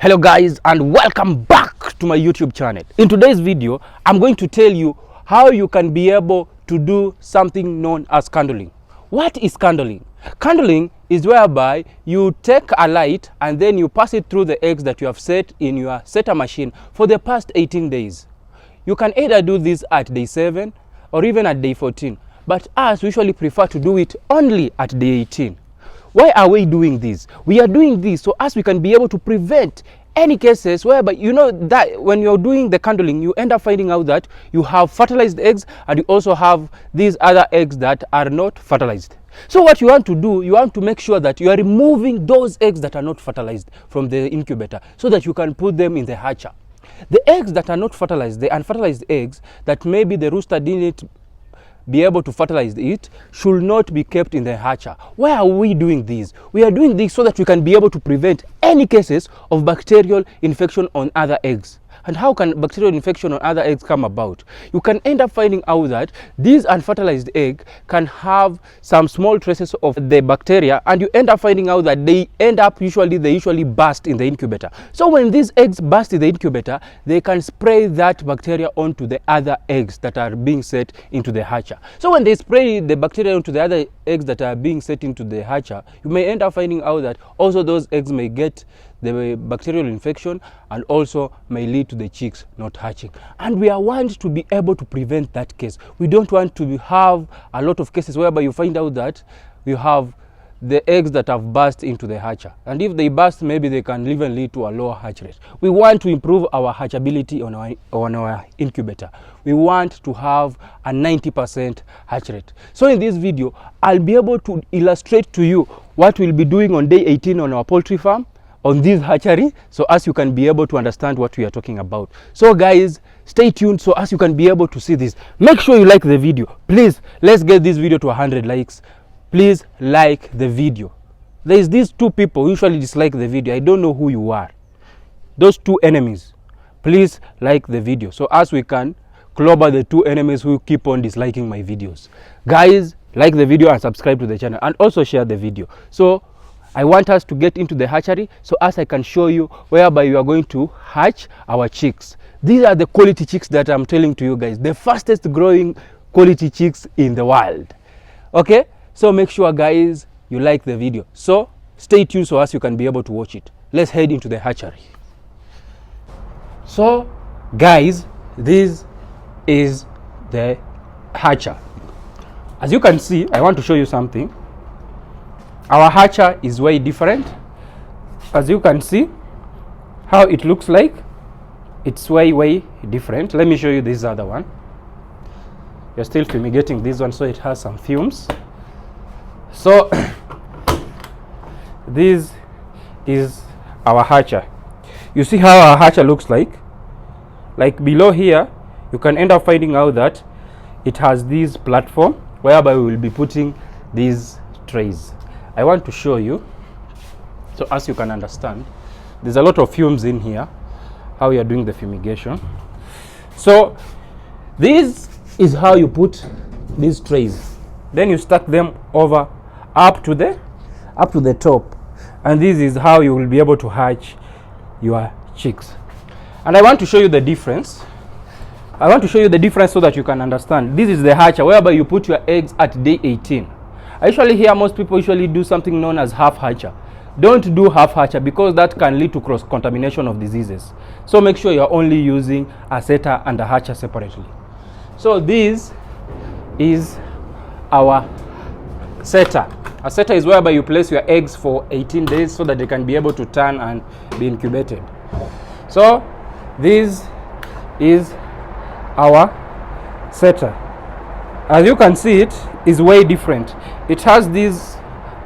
Hello guys, and welcome back to my YouTube channel. In today's video, I'm going to tell you how you can be able to do something known as candling. What is candling? Candling is whereby you take a light and then you pass it through the eggs that you have set in your setter machine for the past 18 days. You can either do this at day 7 or even at day 14, but us usually prefer to do it only at day 18. Why are we doing this? We are doing this so as we can be able to prevent any cases whereby you know that when you're doing the candling, you end up finding out that you have fertilized eggs and you also have these other eggs that are not fertilized. So what you want to do, you want to make sure that you are removing those eggs that are not fertilized from the incubator so that you can put them in the hatcher. The eggs that are not fertilized, the unfertilized eggs that maybe the rooster didn't be able to fertilize it, should not be kept in the hatcher. Why are we doing this? We are doing this so that we can be able to prevent any cases of bacterial infection on other eggs. And how can bacterial infection on other eggs come about? You can end up finding out that these unfertilized egg can have some small traces of the bacteria, and you end up finding out that they usually burst in the incubator. So when these eggs burst in the incubator, they can spray that bacteria onto the other eggs that are being set into the hatcher. So when they spray the bacteria onto the other eggs that are being set into the hatcher, you may end up finding out that also those eggs may get the bacterial infection and also may lead to the chicks not hatching. And we want to be able to prevent that case. We don't want to have a lot of cases whereby you find out that you have the eggs that have burst into the hatcher, and if they burst, maybe they can even lead to a lower hatch rate. We want to improve our hatchability on our incubator. We want to have a 90% hatch rate. So in this video, I'll be able to illustrate to you what we'll be doing on day 18 on our poultry farm, on this hatchery, so as you can be able to understand what we are talking about. So guys, stay tuned so as you can be able to see this. Make sure you like the video. Please, let's get this video to 100 likes. Please like the video. There is these two people who usually dislike the video. I don't know who you are. Those two enemies. Please like the video so as we can clobber the two enemies who keep on disliking my videos. Guys, like the video and subscribe to the channel, and also share the video. So I want us to get into the hatchery so as I can show you whereby you are going to hatch our chicks. These are the quality chicks that I'm telling to you guys, the fastest growing quality chicks in the world. Okay, so make sure guys you like the video. So stay tuned so as you can be able to watch it. Let's head into the hatchery. So guys, this is the hatcher. As you can see, I want to show you something. Our hatcher is way different. As you can see how it looks like, it's way different. Let me show you this other one. You're still fumigating this one, so it has some fumes. So this is our hatcher. You see how our hatcher looks like below here, you can end up finding out that it has this platform whereby we will be putting these trays. I want to show you so as you can understand. There's a lot of fumes in here, how you are doing the fumigation. So this is how you put these trays. Then you stack them over up to the top, and this is how you will be able to hatch your chicks. And I want to show you the difference. I want to show you the difference so that you can understand. This is the hatcher whereby you put your eggs at day 18. I usually hear most people usually do something known as half hatcher. Don't do half hatcher because that can lead to cross contamination of diseases. So make sure you're only using a setter and a hatcher separately. So this is our setter. A setter is whereby you place your eggs for 18 days so that they can be able to turn and be incubated. So this is our setter. As you can see, it is way different. It has these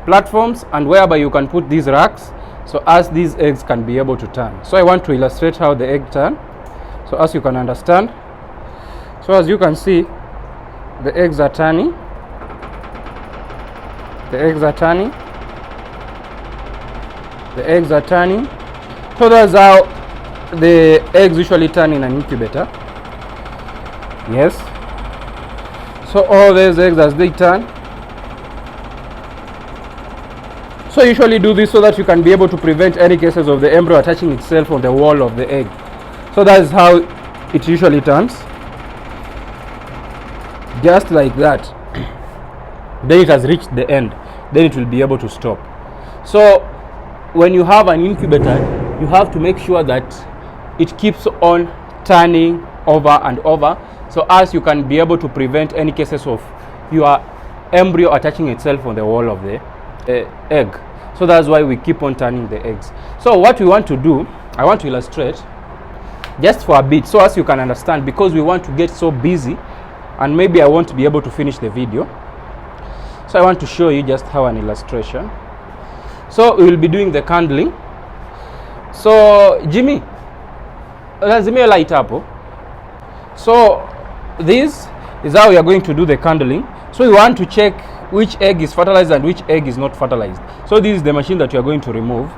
platforms and whereby you can put these racks so as these eggs can be able to turn. So I want to illustrate how the egg turn so as you can understand. So as you can see, the eggs are turning. The eggs are turning. The eggs are turning. So that's how the eggs usually turn in an incubator. Yes. So all these eggs as they turn. So you usually do this so that you can be able to prevent any cases of the embryo attaching itself on the wall of the egg. So that is how it usually turns, just like that. Then it has reached the end, then it will be able to stop. So when you have an incubator, you have to make sure that it keeps on turning over and over, so as you can be able to prevent any cases of your embryo attaching itself on the wall of the egg. So that's why we keep on turning the eggs. So what we want to do, I want to illustrate just for a bit so as you can understand, because we want to get so busy and maybe I won't be able to finish the video. So I want to show you just how an illustration. So we will be doing the candling. So Jimmy, lazima light up. So this is how we are going to do the candling. So we want to check which egg is fertilized and which egg is not fertilized. So this is the machine that you are going to remove.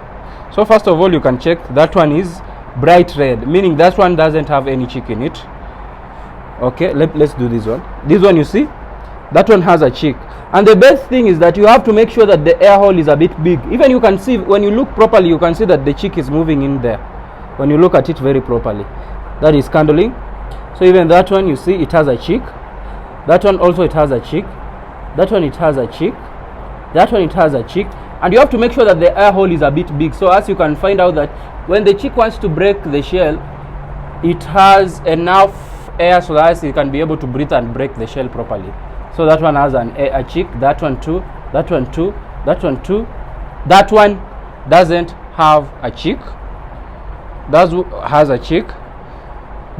So first of all, you can check that one is bright red, meaning that one doesn't have any chick in it. Okay, let's do this one. This one, you see, that one has a chick. And the best thing is that you have to make sure that the air hole is a bit big. Even you can see, when you look properly, you can see that the chick is moving in there. When you look at it very properly, that is candling. So even that one, you see, it has a chick. That one also, it has a chick. That one, it has a chick. That one, it has a chick. And you have to make sure that the air hole is a bit big, so as you can find out that when the chick wants to break the shell, it has enough air so that it can be able to breathe and break the shell properly. So that one has a chick. That one too. That one too. That one too. That one doesn't have a chick. That has a chick.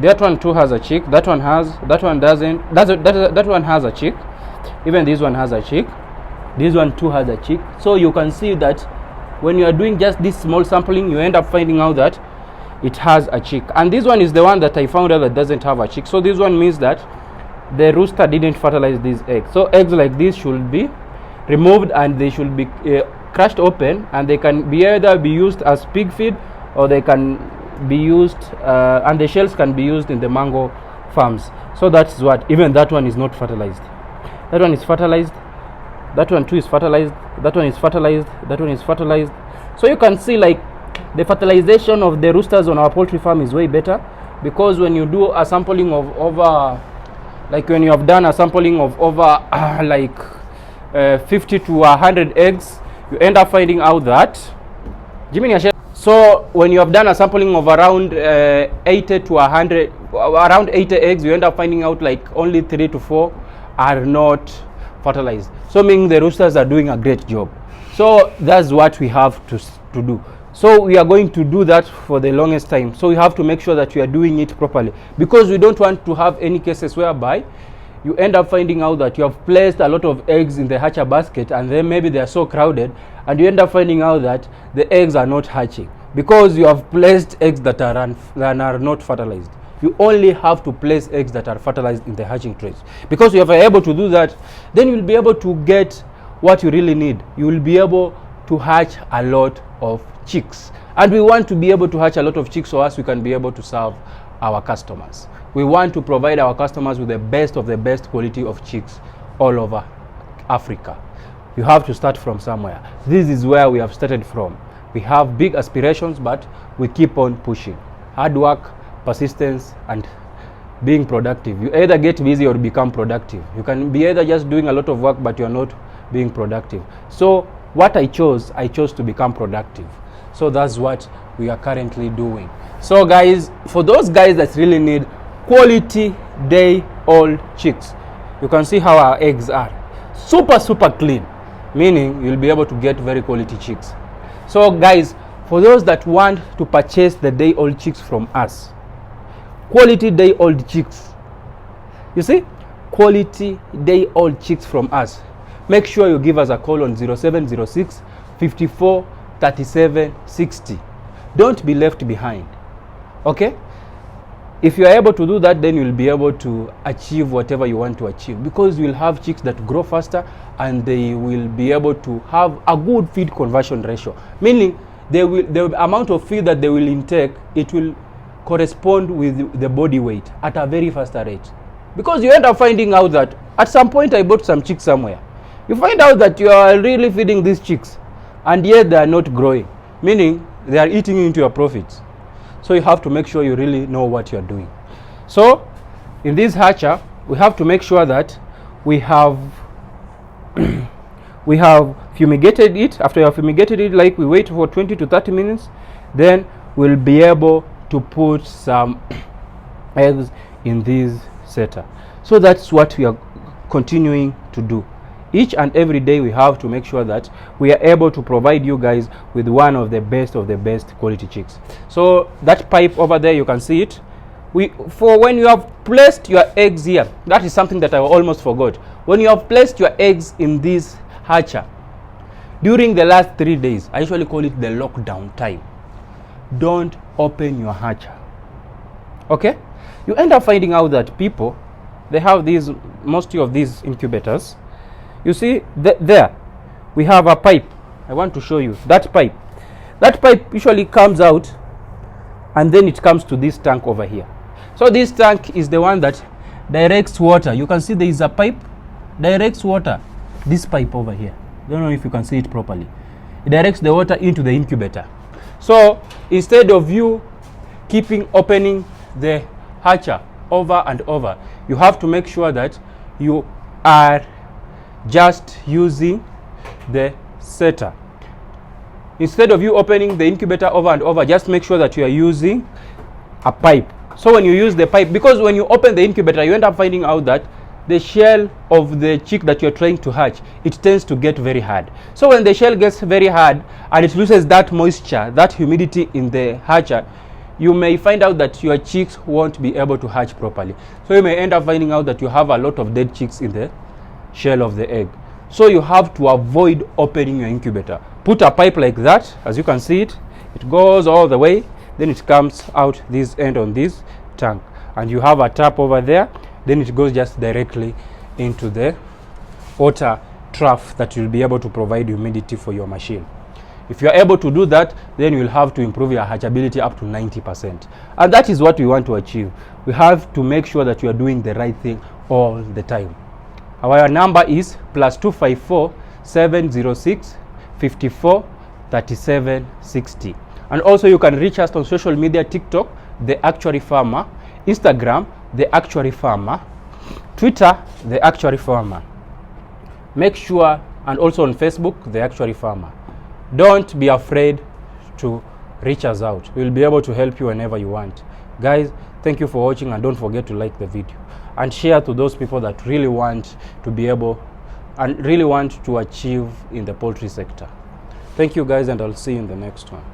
That one too has a chick. That one has. That one doesn't. That one has a chick. Even this one has a chick. This one too has a chick. So you can see that when you are doing just this small sampling, you end up finding out that it has a chick. And this one is the one that I found out that doesn't have a chick. So this one means that the rooster didn't fertilize these eggs. So eggs like this should be removed and they should be crushed open, and they can be either be used as pig feed, or they can be used and the shells can be used in the mango farms. So that's what. Even that one is not fertilized. That one is fertilized. That one too is fertilized. That one is fertilized. That one is fertilized. So you can see, like, the fertilization of the roosters on our poultry farm is way better, because when you do a sampling of over, like when you have done a sampling of over 50 to 100 eggs, you end up finding out that so when you have done a sampling of around 80 to 100, around 80 eggs, you end up finding out like only 3 to 4 are not fertilized. So meaning the roosters are doing a great job. So that's what we have to do. So we are going to do that for the longest time. So we have to make sure that we are doing it properly, because we don't want to have any cases whereby you end up finding out that you have placed a lot of eggs in the hatcher basket, and then maybe they are so crowded, and you end up finding out that the eggs are not hatching because you have placed eggs that are not fertilized. You only have to place eggs that are fertilized in the hatching trays, because if you are able to do that, then you will be able to get what you really need. You will be able to hatch a lot of chicks, and we want to be able to hatch a lot of chicks so as we can be able to serve our customers. We want to provide our customers with the best of the best quality of chicks all over Africa. You have to start from somewhere. This is where we have started from. We have big aspirations, but we keep on pushing. Hard work, persistence, and being productive. You either get busy or become productive. You can be either just doing a lot of work but you're not being productive. So what I chose to become productive. So that's what we are currently doing. So guys, for those guys that really need quality day-old chicks, you can see how our eggs are super clean, meaning you'll be able to get very quality chicks. So guys, for those that want to purchase the day-old chicks from us, quality day-old chicks, you see, quality day-old chicks from us, make sure you give us a call on 0706 54 37 60. Don't be left behind. Okay, if you are able to do that, then you'll be able to achieve whatever you want to achieve, because you'll have chicks that grow faster and they will be able to have a good feed conversion ratio, meaning the amount of feed that they will intake, it will correspond with the body weight at a very faster rate. Because you end up finding out that at some point I bought some chicks somewhere. You find out that you are really feeding these chicks and yet they are not growing, meaning they are eating into your profits. So you have to make sure you really know what you are doing. So in this hatcher, we have to make sure that we have we have fumigated it. After you have fumigated it, like we wait for 20 to 30 minutes, then we'll be able to put some eggs in this setter. So that's what we are continuing to do. Each and every day we have to make sure that we are able to provide you guys with one of the best quality chicks. So that pipe over there, you can see it. For when you have placed your eggs here, that is something that I almost forgot. When you have placed your eggs in this hatcher, during the last 3 days, I usually call it the lockdown time, don't open your hatcher. Okay? You end up finding out that people, they have these, most of these incubators. You see, there we have a pipe. I want to show you that pipe. That pipe usually comes out and then it comes to this tank over here. So this tank is the one that directs water. You can see there is a pipe, directs water. This pipe over here, I don't know if you can see it properly. It directs the water into the incubator. So instead of you keeping opening the hatcher over and over, you have to make sure that you are just using the setter. Instead of you opening the incubator over and over, just make sure that you are using a pipe. So when you use the pipe, because when you open the incubator, you end up finding out that the shell of the chick that you're trying to hatch, it tends to get very hard. So when the shell gets very hard and it loses that moisture, that humidity in the hatcher, you may find out that your chicks won't be able to hatch properly. So you may end up finding out that you have a lot of dead chicks in the shell of the egg. So you have to avoid opening your incubator. Put a pipe like that, as you can see it, it goes all the way, then it comes out this end on this tank, and you have a tap over there, then it goes just directly into the water trough that will be able to provide humidity for your machine. If you are able to do that, then you will have to improve your hatchability up to 90%, and that is what we want to achieve. We have to make sure that you are doing the right thing all the time. Our number is +254 706 54 37 60, and also you can reach us on social media: TikTok, The Actuary Farmer; Instagram, The Actuary Farmer; Twitter, The Actuary Farmer. Make sure, and also on Facebook, The Actuary Farmer. Don't be afraid to reach us out. We'll be able to help you whenever you want. Guys, thank you for watching, and don't forget to like the video and share to those people that really want to be able and really want to achieve in the poultry sector. Thank you guys, and I'll see you in the next one.